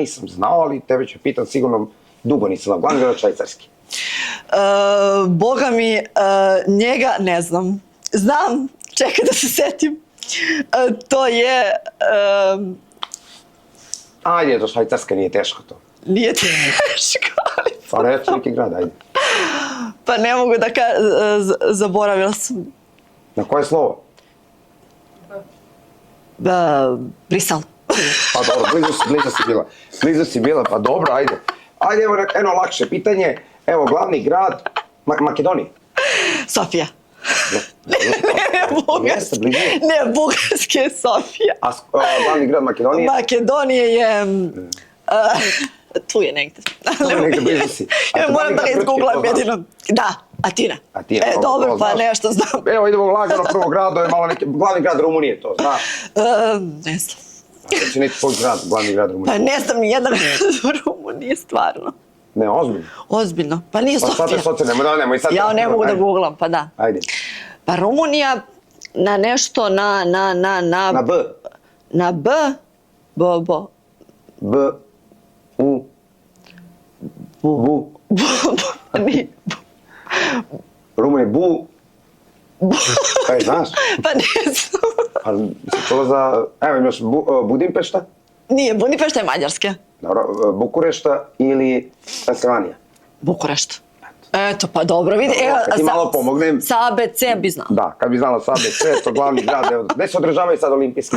Nisam znao, ali tebe ću pitan sigurno, dugo nisam znao. Glavni grad Švajcarski. Boga mi, njega ne znam. Znam, čekaj da se setim. To je... Ajde, do Švajcarska nije teško to. Nije teško, ali... Pa reći neki grad, ajde. Pa ne mogu da zaboravila sam. Na koje slovo? Brisel. Pa dobro, blizu si bila, pa dobro, ajde. Ajde, evo jedno lakše pitanje. Evo, glavni grad Makedonije. Sofija. Ne, Bugarske. Ne, Bugarske je Sofija. A glavni grad Makedonije? Makedonije je... Tu je negde. Tu je negde, blizu si. Moram da ga izgooglam jedino. Da, Atina. Dobro, pa nešto znam. Evo, idemo lagano prvo grado, je malo neki... Glavni grad Rumunije, to znaš? Ne znam. Znači neki tvoj grad, glavni grad Rumunije. Pa ne znam ni jedan grad u Rumuniji, stvarno. Ne, ozbiljno. Ozbiljno. Pa nije Sofija. Pa sad je Sofija, nemoj sad... Ja ne mogu da googlam, pa da. Ajde. Pa Rumunija na nešto, na... Na B. Na B? B. U. Bu. Rumunije, Bu. Kaj, znaš? Pa ne znam. Pa si čula za... Evo imaš Budimpešta? Nije, Budimpešta je Mađarske. Dobro, Bukurešta ili Transilvanija? Bukurešt. Eto, pa dobro, vidi. Kad ti malo pomognem... Sa ABC bi znao. Da, kad bi znala sa ABC, to glavni grad. Gde se održavaju sad olimpijski